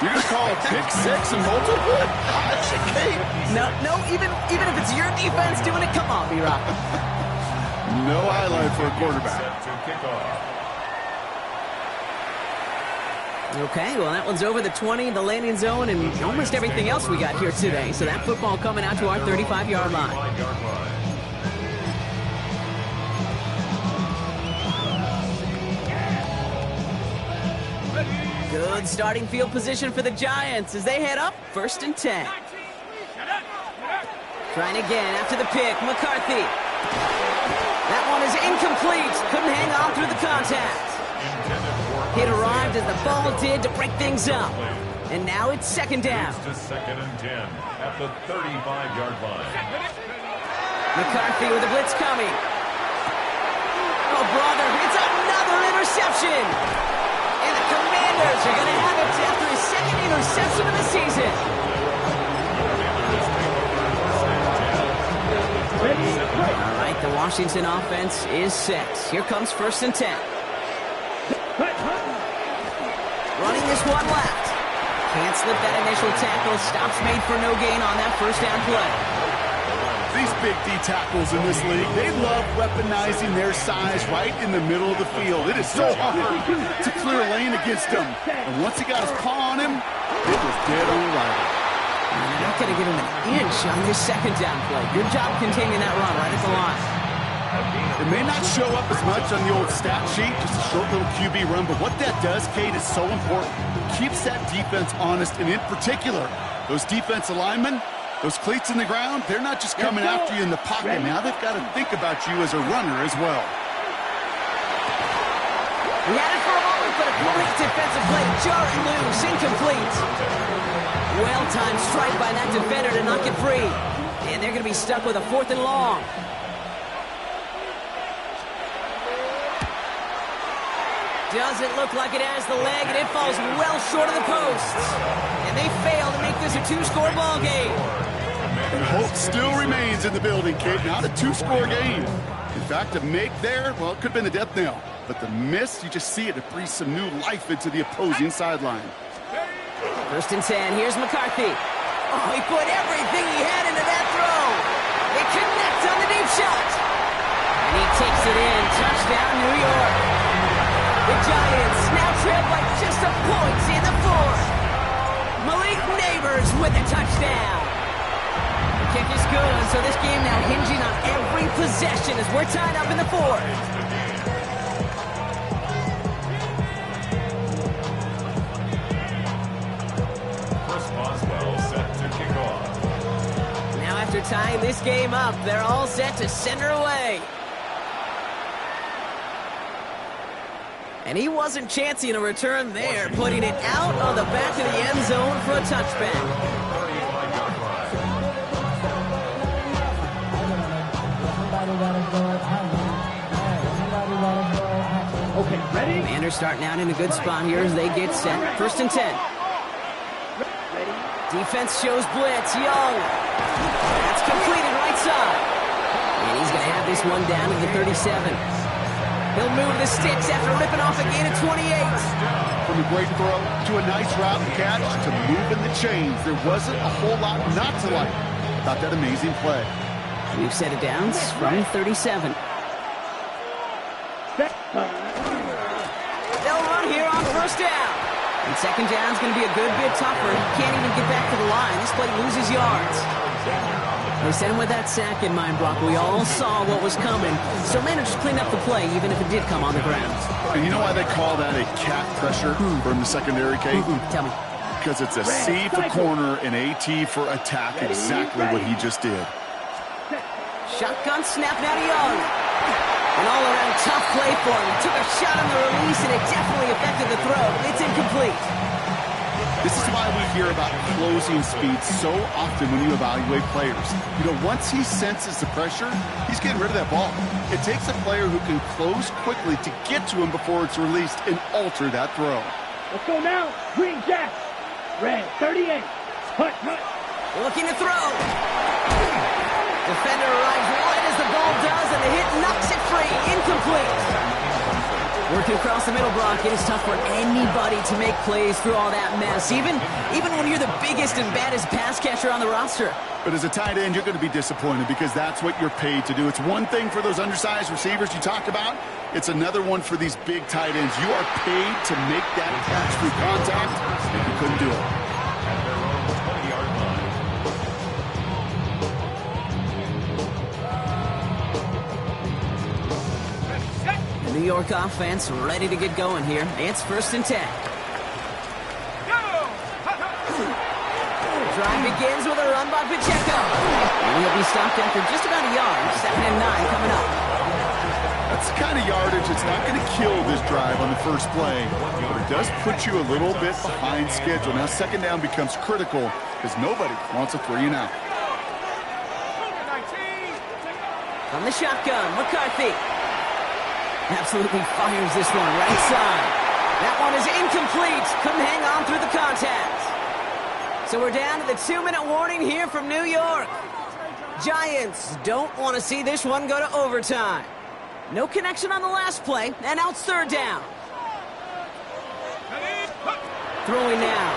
You're going to call a pick six and multiple? No, even if it's your defense doing it, come on, B-Rock. No highlight for a quarterback. Set to kick off. Okay, well, that one's over the 20, the landing zone, and almost everything else we got here today. So that football coming out to our 35-yard line. 35-yard line. Good starting field position for the Giants as they head up 1st and 10. Trying again after the pick, McCarthy. That one is incomplete. Couldn't hang on through the contact. It arrived as the ball did to break things up. And now it's 2nd down. To 2nd and 10 at the 35-yard line. McCarthy with a blitz coming. Oh, brother, it's another interception. And the Commanders are going to have it after his 2nd interception of the season. All right, the Washington offense is set. Here comes 1st and 10. Running this one left. Can't slip that initial tackle. Stops made for no gain on that 1st down play. These big D tackles in this league, they love weaponizing their size right in the middle of the field. It is so hard to clear a lane against him. And once he got his paw on him, it was dead on arrival. They're not going to give him an inch on this 2nd down play. Good job containing that run right at the line. It may not show up as much on the old stat sheet, just a short little QB run, but what that does, Kate, is so important. Keeps that defense honest, and in particular, those defense linemen, those cleats in the ground, they're not just coming after you in the pocket. Now they've got to think about you as a runner as well. We had it for a moment, but a great defensive play. Jarring loose, incomplete. Well-timed strike by that defender to knock it free. And they're going to be stuck with a 4th and long. Doesn't look like it has the leg, and it falls well short of the posts. And they fail to make this a 2-score ball game. And hope still remains in the building, Kate. Not a 2-score game. In fact, a make there, well, it could have been a death knell. But the miss, you just see it breathe some new life into the opposing sideline. 1st and 10, here's McCarthy. Oh, he put everything he had into that throw. They connect on the deep shot. And he takes it in. Touchdown, New York. The Giants now trail by just a point in the 4th. Malik Neighbors with a touchdown. The kick is good, so this game now hinging on every possession as we're tied up in the 4th. Chris Boswell set to kick off. Now after tying this game up, they're all set to send her away. And he wasn't chancing a return there, putting it out on the back of the end zone for a touchback. 35-yard line. Okay, ready? Commanders starting out in a good spot here as they get set. 1st and 10. Defense shows blitz. Young. That's completed right side. And he's going to have this one down to the 37. He'll move the sticks after ripping off a gain of 28. From a great throw to a nice route and catch to moving the chains, there wasn't a whole lot not to like about that amazing play. New set of downs from 37. They'll run here on 1st down. And 2nd down's going to be a good bit tougher. He can't even get back to the line. This play loses yards. They sent him with that sack in mind, Brock. We all saw what was coming, so managed to clean up the play, even if it did come on the ground. And you know why they call that a cat pressure from the secondary, Kate? Tell me. Because it's a C for corner and a T for attack, exactly what he just did. Shotgun snap now to Young. An all-around tough play for him. Took a shot on the release, and it definitely affected the throw. It's incomplete. This is why we hear about closing speed so often when you evaluate players. You know, once he senses the pressure, he's getting rid of that ball. It takes a player who can close quickly to get to him before it's released and alter that throw. Let's go now. Green Jack. Red 38. Hut. Looking to throw. Defender arrives right as the ball Looking across the middle block, it is tough for anybody to make plays through all that mess, even when you're the biggest and baddest pass catcher on the roster. But as a tight end, you're going to be disappointed because that's what you're paid to do. It's one thing for those undersized receivers you talked about. It's another one for these big tight ends. You are paid to make that catch through contact, and you couldn't do it. At their own 20-yard line. The New York offense ready to get going here. It's 1st and 10. Drive begins with a run by Pacheco. And he'll be stopped after just about a yard. 2nd and 9 coming up. That's the kind of yardage that's not going to kill this drive on the first play, but it does put you a little bit behind schedule. Now 2nd down becomes critical because nobody wants a 3 and out. From the shotgun, McCarthy. Absolutely fires this one right side. That one is incomplete. Couldn't hang on through the contact. So we're down to the 2-minute warning here from New York. Giants don't want to see this one go to overtime. No connection on the last play, and now it's 3rd down. Throwing now.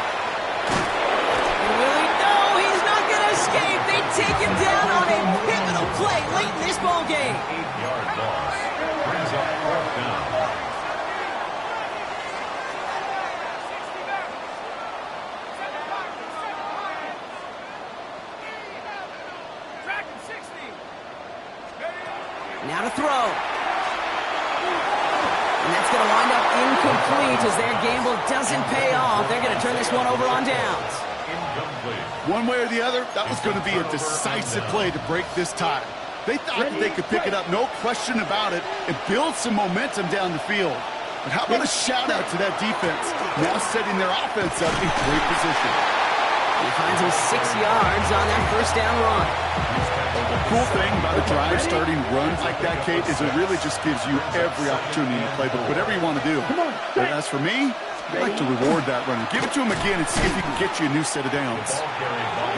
Willie, no, he's not going to escape. They take him down on a pivotal play late in this ball game. 8-yard loss. Brings up 4th down. Now to throw. And that's going to wind up incomplete as their gamble doesn't pay off. They're going to turn this one over on downs. Incomplete. One way or the other, that was going to be a decisive play to break this tie. They thought that they could pick it up, no question about it, and build some momentum down the field. But how about a shout-out to that defense, now setting their offense up in great position. He finds him 6 yards on that 1st down run. The cool thing about a drive starting runs like that, Kate, is it really just gives you every opportunity to play, but whatever you want to do. But as for me, I like to reward that runner. Give it to him again and see if he can get you a new set of downs.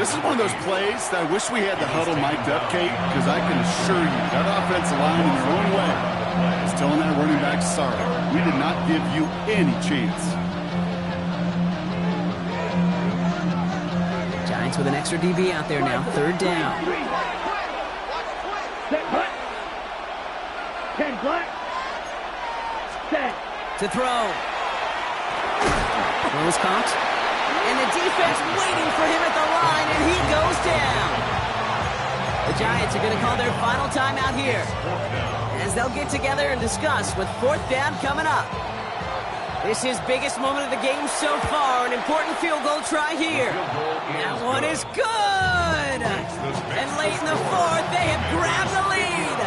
This is one of those plays that I wish we had the huddle mic'd up, Kate, because I can assure you that offensive line in their own way is telling that running back, sorry, we did not give you any chance. Giants with an extra DB out there now. 3rd down. Set, hut. 10 black. Set. To throw. Throw is caught. And the defense waiting for him at the line, and he goes down. The Giants are going to call their final timeout here as they'll get together and discuss with 4th down coming up. This is biggest moment of the game so far. An important field goal try here. That one is good. And late in the 4th, they have grabbed the lead.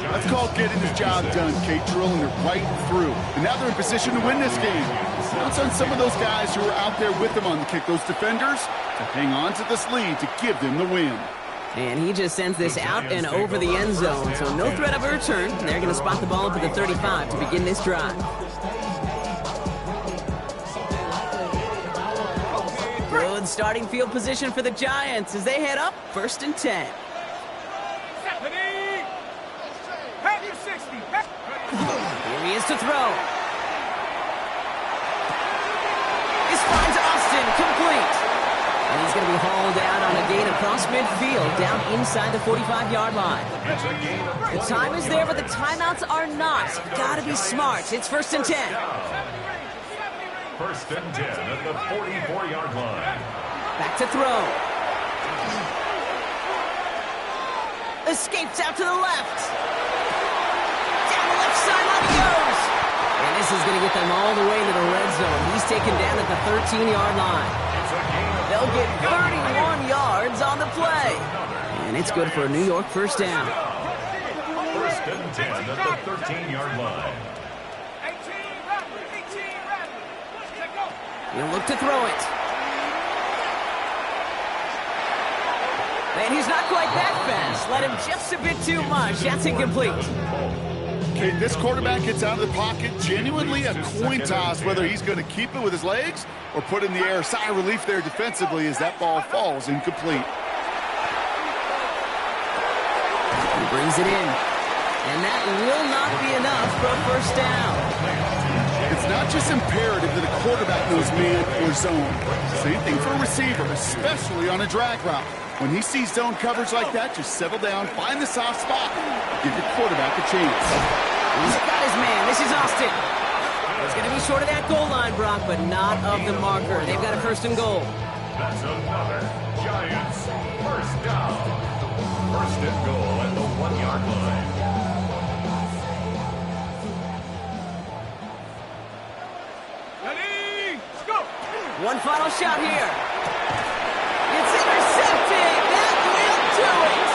That's called getting the job done, Kate, drilling it right through. And now they're in position to win this game. Counts on some of those guys who are out there with them on the kick, those defenders, to hang on to this lead to give them the win. And he just sends this out and over the end zone, so no threat of a return. They're going to spot the ball up at the 35 to begin this drive. Good starting field position for the Giants as they head up 1st and 10. Here he is to throw. This finds Austin complete. And he's going to be hauled out on a gain across midfield down inside the 45-yard line. The time is there, but the timeouts are not. Got to be smart. It's 1st and 10. 1st and 10 at the 44-yard line. Back to throw. Escapes out to the left. Down the left sideline he goes. And this is going to get them all the way to the red zone. He's taken down at the 13-yard line. They'll get 31 yards on the play. And it's good for a New York 1st down. 1st and 10 at the 13-yard line. He'll look to throw it. And he's not quite that fast. Let him just a bit too much. That's incomplete. Okay, this quarterback gets out of the pocket, genuinely a coin toss, whether he's going to keep it with his legs or put it in the air. Sigh of relief there defensively as that ball falls incomplete. He brings it in. And that will not be enough for a first down. It's not just imperative that a quarterback knows man or zone. Same thing for a receiver, especially on a drag route. When he sees zone coverage like that, just settle down, find the soft spot, give your quarterback a chance. He's got his man. This is Austin. He's going to be short of that goal line, Brock, but not of the marker. They've got a first and goal. That's another Giants first down. First and goal at the 1-yard line. Ready, go! One final shot here. It's intercepted. That will do it.